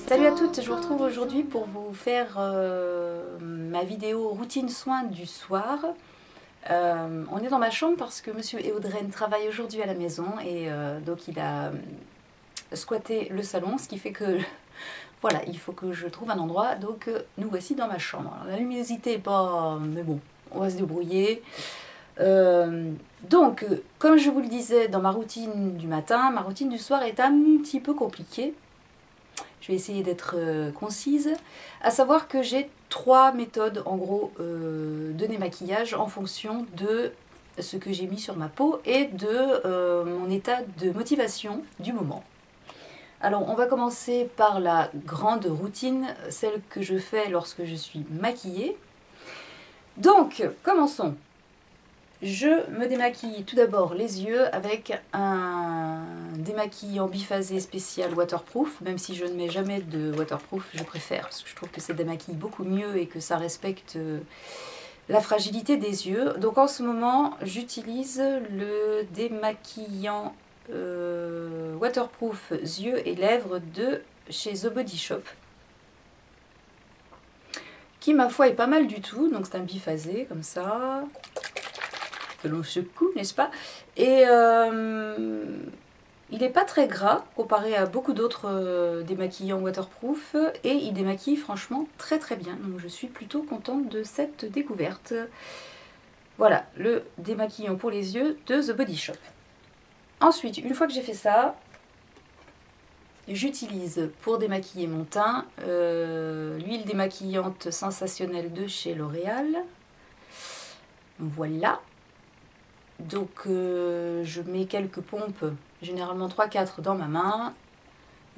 Salut à toutes, je vous retrouve aujourd'hui pour vous faire ma vidéo routine soins du soir. On est dans ma chambre parce que Monsieur Eaudren travaille aujourd'hui à la maison et donc il a squatté le salon, ce qui fait que voilà, il faut que je trouve un endroit, donc nous voici dans ma chambre. Alors, la luminosité est pas... mais bon, on va se débrouiller. Donc, comme je vous le disais dans ma routine du matin, ma routine du soir est un petit peu compliquée. Je vais essayer d'être concise, à savoir que j'ai 3 méthodes en gros de démaquillage en fonction de ce que j'ai mis sur ma peau et de mon état de motivation du moment. Alors on va commencer par la grande routine, celle que je fais lorsque je suis maquillée. Donc commençons. Je me démaquille tout d'abord les yeux avec un démaquillant biphasé spécial waterproof, même si je ne mets jamais de waterproof, je préfère, parce que je trouve que ça démaquille beaucoup mieux et que ça respecte la fragilité des yeux. Donc en ce moment, j'utilise le démaquillant waterproof yeux et lèvres de chez The Body Shop, qui ma foi est pas mal du tout. Donc c'est un biphasé comme ça, que l'on secoue, n'est-ce pas? Et il n'est pas très gras comparé à beaucoup d'autres démaquillants waterproof et il démaquille franchement très très bien. Donc je suis plutôt contente de cette découverte. Voilà, le démaquillant pour les yeux de The Body Shop. Ensuite, une fois que j'ai fait ça, j'utilise pour démaquiller mon teint l'huile démaquillante sensationnelle de chez L'Oréal. Voilà. Donc je mets quelques pompes, généralement 3-4 dans ma main.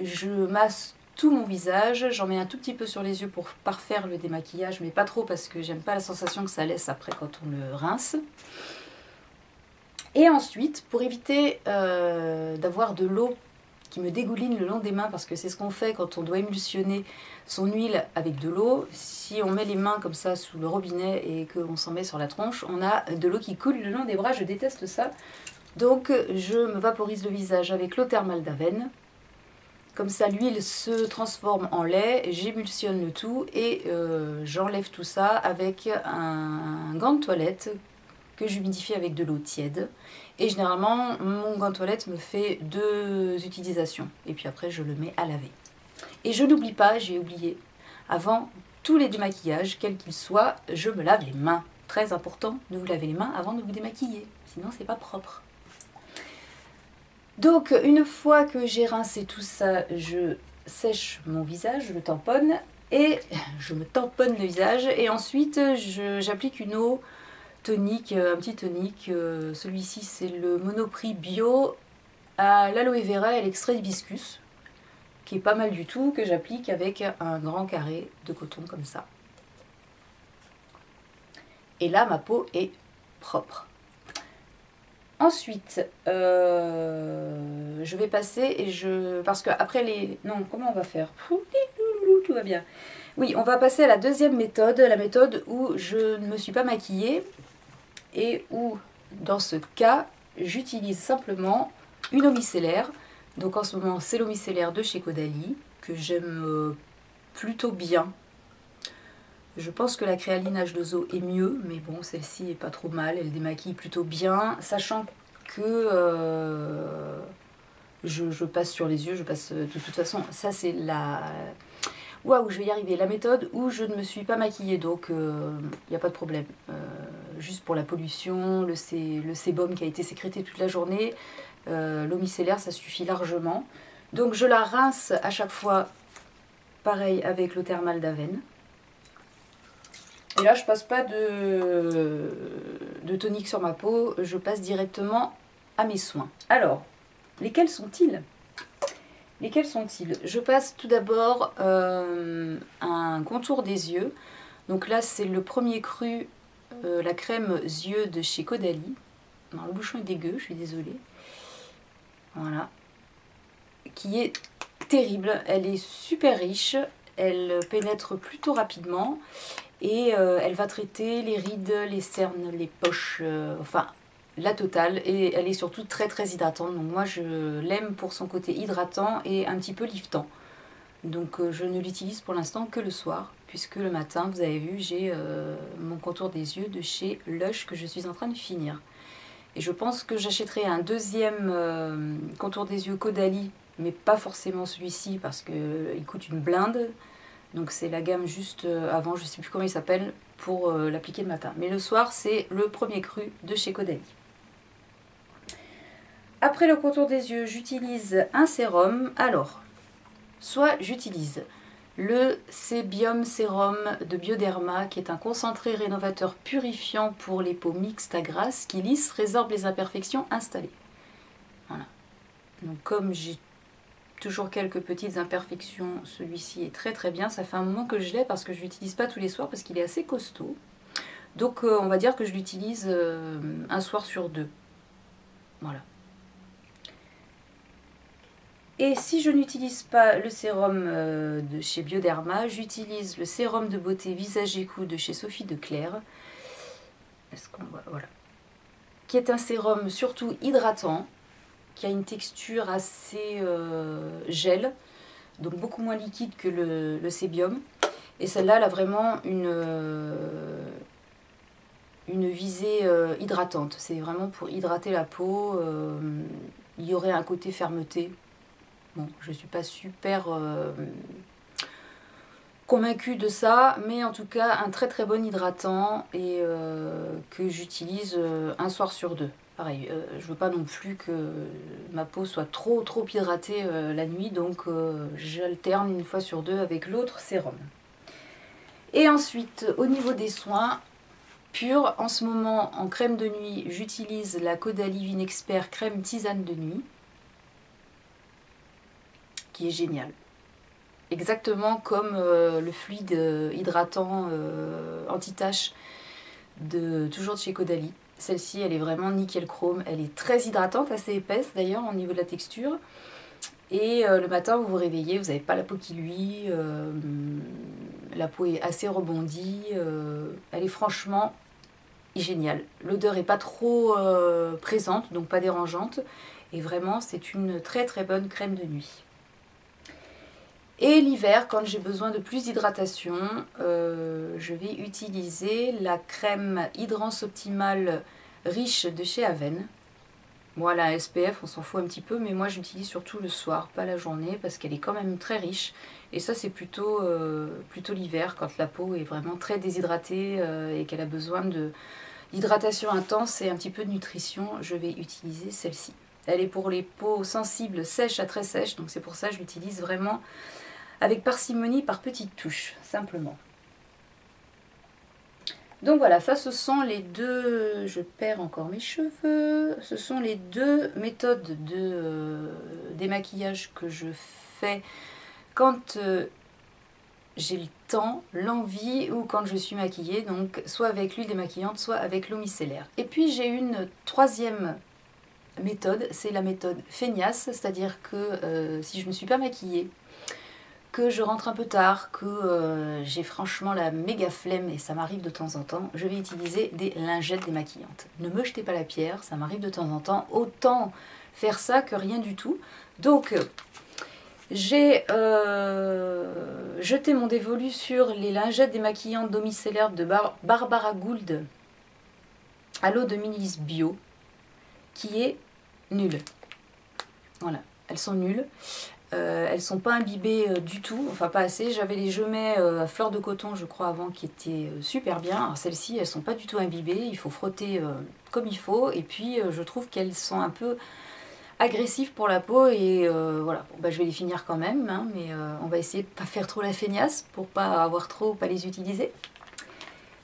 Je masse tout mon visage, j'en mets un tout petit peu sur les yeux pour parfaire le démaquillage, mais pas trop parce que j'aime pas la sensation que ça laisse après quand on le rince. Et ensuite, pour éviter d'avoir de l'eau qui me dégouline le long des mains, parce que c'est ce qu'on fait quand on doit émulsionner son huile avec de l'eau. Si on met les mains comme ça sous le robinet et qu'on s'en met sur la tronche, on a de l'eau qui coule le long des bras, je déteste ça. Donc je me vaporise le visage avec l'eau thermale d'Avène. Comme ça l'huile se transforme en lait, j'émulsionne le tout et j'enlève tout ça avec un gant de toilette que j'humidifie avec de l'eau tiède. Et généralement, mon gant de toilette me fait 2 utilisations. Et puis après, je le mets à laver. Et je n'oublie pas, j'ai oublié, avant tous les démaquillages, quels qu'ils soient, je me lave les mains. Très important de vous laver les mains avant de vous démaquiller. Sinon, c'est pas propre. Donc, une fois que j'ai rincé tout ça, je sèche mon visage, je le tamponne. Et je me tamponne le visage. Et ensuite, j'applique une eau tonique, un petit tonique. Celui-ci c'est le Monoprix bio à l'aloe vera et l'extrait d'hibiscus, qui est pas mal du tout, que j'applique avec un grand carré de coton comme ça. Et là ma peau est propre. Ensuite je vais passer et parce que après les... Non, comment on va faire? Tout va bien. Oui, on va passer à la deuxième méthode, la méthode où je ne me suis pas maquillée et où, dans ce cas, j'utilise simplement une eau micellaire. Donc en ce moment, c'est l'eau micellaire de chez Caudalie, que j'aime plutôt bien. Je pense que la créaline H2O est mieux, mais bon, celle-ci est pas trop mal, elle démaquille plutôt bien, sachant que je passe sur les yeux, je passe de toute façon, ça c'est la... Waouh, je vais y arriver. La méthode où je ne me suis pas maquillée, donc il n'y a pas de problème. Juste pour la pollution, le sébum qui a été sécrété toute la journée, l'eau micellaire, ça suffit largement. Donc je la rince à chaque fois, pareil avec l'eau thermale d'Avène. Et là, je passe pas de tonique sur ma peau, je passe directement à mes soins. Alors, lesquels sont-ils ? Lesquels sont-ils? Je passe tout d'abord un contour des yeux. Donc là, c'est le premier cru, la crème yeux de chez Caudalie. Non, le bouchon est dégueu, je suis désolée. Voilà. Qui est terrible. Elle est super riche. Elle pénètre plutôt rapidement. Et elle va traiter les rides, les cernes, les poches, enfin... la totale, et elle est surtout très très hydratante, donc moi je l'aime pour son côté hydratant et un petit peu liftant. Donc je ne l'utilise pour l'instant que le soir, puisque le matin, vous avez vu, j'ai mon contour des yeux de chez Lush que je suis en train de finir. Et je pense que j'achèterai un deuxième contour des yeux Caudalie, mais pas forcément celui-ci parce qu'il coûte une blinde. Donc c'est la gamme juste avant, je ne sais plus comment il s'appelle, pour l'appliquer le matin. Mais le soir, c'est le premier cru de chez Caudalie. Après le contour des yeux, j'utilise un sérum. Alors, soit j'utilise le Sebium Sérum de Bioderma, qui est un concentré rénovateur purifiant pour les peaux mixtes à grasse, qui lisse, résorbe les imperfections installées. Voilà. Donc comme j'ai toujours quelques petites imperfections, celui-ci est très très bien. Ça fait un moment que je l'ai parce que je ne l'utilise pas tous les soirs parce qu'il est assez costaud. Donc on va dire que je l'utilise un soir sur deux. Voilà. Et si je n'utilise pas le sérum de chez Bioderma, j'utilise le sérum de beauté Visage et Cou de chez Sophie Declercq. Est-ce qu'on voit? Voilà. Qui est un sérum surtout hydratant, qui a une texture assez gel, donc beaucoup moins liquide que le Sébium. Et celle-là, elle a vraiment une visée hydratante. C'est vraiment pour hydrater la peau. Il y aurait un côté fermeté. Bon, je ne suis pas super convaincue de ça, mais en tout cas un très très bon hydratant et que j'utilise un soir sur deux. Pareil, je veux pas non plus que ma peau soit trop hydratée la nuit, donc j'alterne une fois sur deux avec l'autre sérum. Et ensuite, au niveau des soins purs, en ce moment en crème de nuit, j'utilise la Caudalie Vinexpert crème tisane de nuit, qui est génial. Exactement comme le fluide hydratant anti-tache toujours de chez Caudalie. Celle-ci, elle est vraiment nickel chrome. Elle est très hydratante, assez épaisse d'ailleurs au niveau de la texture. Et le matin, vous vous réveillez, vous n'avez pas la peau qui luit. La peau est assez rebondie. Elle est franchement géniale. L'odeur n'est pas trop présente, donc pas dérangeante. Et vraiment, c'est une très très bonne crème de nuit. Et l'hiver, quand j'ai besoin de plus d'hydratation, je vais utiliser la crème Hydrance Optimale riche de chez Aven. Moi, la SPF, on s'en fout un petit peu, mais moi j'utilise surtout le soir, pas la journée, parce qu'elle est quand même très riche. Et ça, c'est plutôt l'hiver, quand la peau est vraiment très déshydratée et qu'elle a besoin d'hydratation intense et un petit peu de nutrition, je vais utiliser celle-ci. Elle est pour les peaux sensibles, sèches à très sèches, donc c'est pour ça que je l'utilise vraiment avec parcimonie par petites touches, simplement. Donc voilà, ça ce sont les deux, je perds encore mes cheveux, ce sont les deux méthodes de démaquillage que je fais quand j'ai le temps, l'envie ou quand je suis maquillée, donc soit avec l'huile démaquillante, soit avec l'eau micellaire. Et puis j'ai une troisième méthode, c'est la méthode feignasse, c'est-à-dire que si je ne me suis pas maquillée, que je rentre un peu tard, que j'ai franchement la méga flemme et ça m'arrive de temps en temps, je vais utiliser des lingettes démaquillantes. Ne me jetez pas la pierre, ça m'arrive de temps en temps, autant faire ça que rien du tout. Donc j'ai jeté mon dévolu sur les lingettes démaquillantes d'eau micellaire de Barbara Gould à l'eau de Minilis Bio, qui est nulle. Voilà, elles sont nulles. Elles sont pas imbibées du tout, enfin pas assez. J'avais les gemets à fleur de coton, je crois, avant, qui étaient super bien. Alors celles-ci, elles sont pas du tout imbibées, il faut frotter comme il faut. Et puis je trouve qu'elles sont un peu agressives pour la peau et voilà. Bon, bah, je vais les finir quand même, hein, mais on va essayer de pas faire trop la feignasse pour pas avoir trop à les utiliser.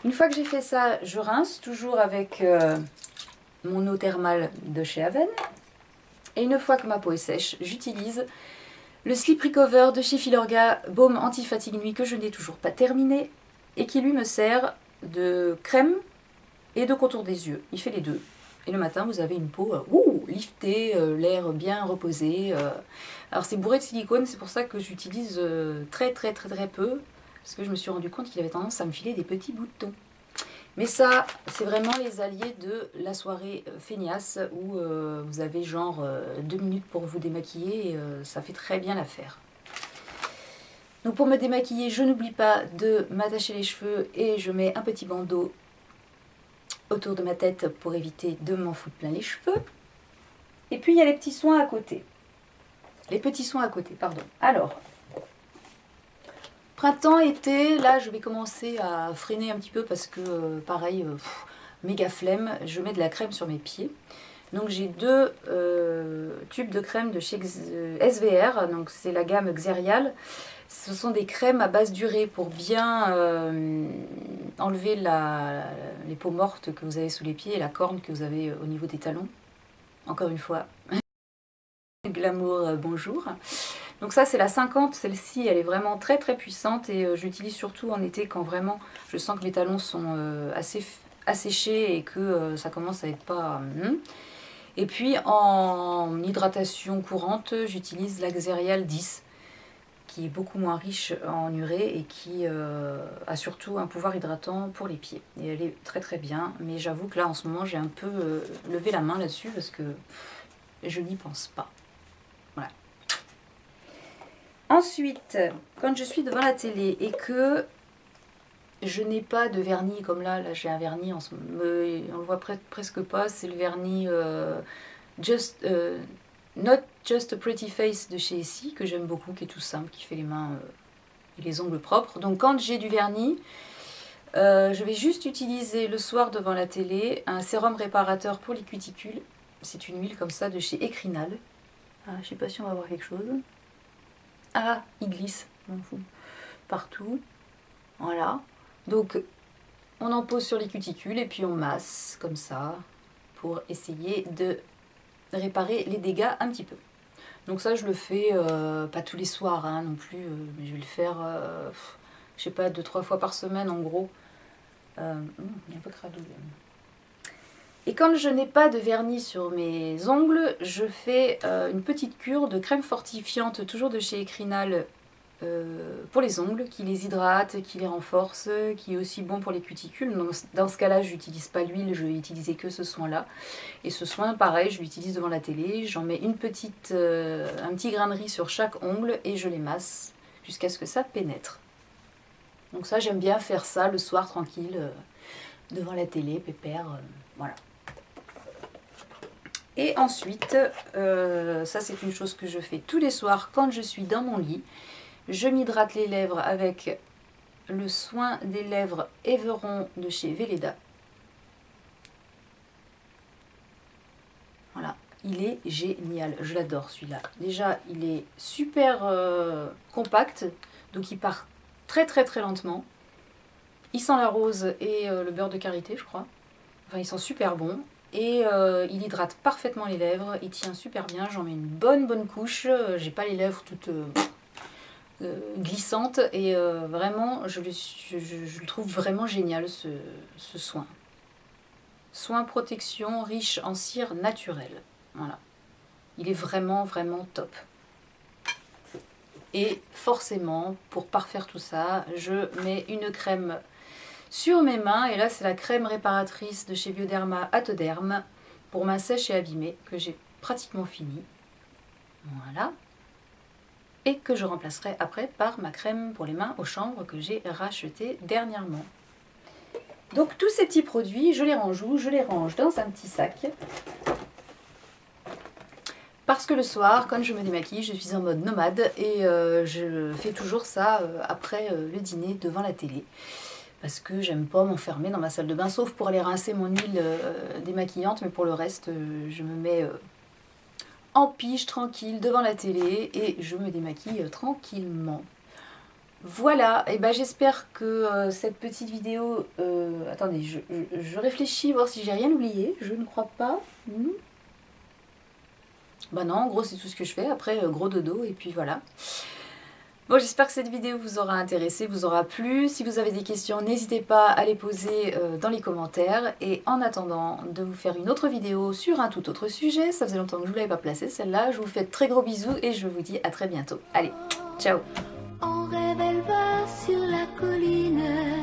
Une fois que j'ai fait ça, je rince toujours avec mon eau thermale de chez Aven. Et une fois que ma peau est sèche, j'utilise le Sleep Recover de chez Filorga, baume anti-fatigue nuit que je n'ai toujours pas terminé et qui lui me sert de crème et de contour des yeux. Il fait les deux. Et le matin, vous avez une peau liftée, l'air bien reposé. Alors c'est bourré de silicone, c'est pour ça que j'utilise très peu, parce que je me suis rendu compte qu'il avait tendance à me filer des petits boutons. Mais ça, c'est vraiment les alliés de la soirée feignasse où vous avez genre 2 minutes pour vous démaquiller et ça fait très bien l'affaire. Donc pour me démaquiller, je n'oublie pas de m'attacher les cheveux et je mets un petit bandeau autour de ma tête pour éviter de m'en foutre plein les cheveux. Et puis il y a les petits soins à côté. Les petits soins à côté, pardon. Alors, printemps, été, là je vais commencer à freiner un petit peu parce que pareil, méga flemme, je mets de la crème sur mes pieds. Donc j'ai deux tubes de crème de chez SVR, donc c'est la gamme Xerial. Ce sont des crèmes à base d'urée pour bien enlever les peaux mortes que vous avez sous les pieds et la corne que vous avez au niveau des talons. Encore une fois, glamour, bonjour. Donc ça c'est la 50, celle-ci elle est vraiment très très puissante et j'utilise surtout en été quand vraiment je sens que mes talons sont assez asséchés et que ça commence à être pas... Et puis en hydratation courante, j'utilise la Xerial 10 qui est beaucoup moins riche en urée et qui a surtout un pouvoir hydratant pour les pieds. Et elle est très très bien, mais j'avoue que là en ce moment j'ai un peu levé la main là-dessus parce que je n'y pense pas. Voilà. Ensuite, quand je suis devant la télé et que je n'ai pas de vernis comme là j'ai un vernis, on le voit presque pas, c'est le vernis Not Just a Pretty Face de chez Essie, que j'aime beaucoup, qui est tout simple, qui fait les mains et les ongles propres. Donc quand j'ai du vernis, je vais juste utiliser le soir devant la télé un sérum réparateur pour les cuticules. C'est une huile comme ça de chez Ecrinal. Ah, je sais pas si on va voir quelque chose. Ah, il glisse, m'en fous. Partout. Voilà. Donc on en pose sur les cuticules et puis on masse comme ça pour essayer de réparer les dégâts un petit peu. Donc ça je le fais pas tous les soirs hein, non plus, mais je vais le faire je sais pas 2-3 fois par semaine en gros. Il y a un peu cradouille. Et quand je n'ai pas de vernis sur mes ongles, je fais une petite cure de crème fortifiante toujours de chez Ecrinal pour les ongles, qui les hydrate, qui les renforce, qui est aussi bon pour les cuticules. Donc, dans ce cas-là, je n'utilise pas l'huile, je vais utiliser que ce soin-là. Et ce soin, pareil, je l'utilise devant la télé. J'en mets un petit grain de riz sur chaque ongle et je les masse jusqu'à ce que ça pénètre. Donc ça, j'aime bien faire ça le soir tranquille, devant la télé, pépère, voilà. Et ensuite, ça c'est une chose que je fais tous les soirs quand je suis dans mon lit. Je m'hydrate les lèvres avec le soin des lèvres Everon de chez Velleda. Voilà, il est génial, je l'adore celui-là. Déjà, il est super compact, donc il part très très très lentement. Il sent la rose et le beurre de karité, je crois. Enfin, il sent super bon. Et il hydrate parfaitement les lèvres, il tient super bien, j'en mets une bonne couche. J'ai pas les lèvres toutes... glissante et vraiment je le trouve vraiment génial ce soin. Soin protection riche en cire naturelle. Voilà. Il est vraiment top. Et forcément, pour parfaire tout ça, je mets une crème sur mes mains. Et là, c'est la crème réparatrice de chez Bioderma Atoderm pour mains sèches et abîmées que j'ai pratiquement fini. Voilà. Et que je remplacerai après par ma crème pour les mains au chanvre que j'ai racheté dernièrement. Donc tous ces petits produits, je les range où? Je les range dans un petit sac. Parce que le soir, quand je me démaquille, je suis en mode nomade et je fais toujours ça après le dîner devant la télé. Parce que j'aime pas m'enfermer dans ma salle de bain, sauf pour aller rincer mon huile démaquillante, mais pour le reste, je me mets... en pige, tranquille, devant la télé, et je me démaquille tranquillement. Voilà, et ben j'espère que cette petite vidéo... attendez, je réfléchis, voir si j'ai rien oublié, je ne crois pas. Bah non, en gros c'est tout ce que je fais, après gros dodo, et puis voilà. Bon, j'espère que cette vidéo vous aura intéressé, vous aura plu. Si vous avez des questions, n'hésitez pas à les poser dans les commentaires. Et en attendant de vous faire une autre vidéo sur un tout autre sujet, ça faisait longtemps que je ne vous l'avais pas placée celle-là, je vous fais de très gros bisous et je vous dis à très bientôt. Allez, ciao! On rêve, elle va sur la colline.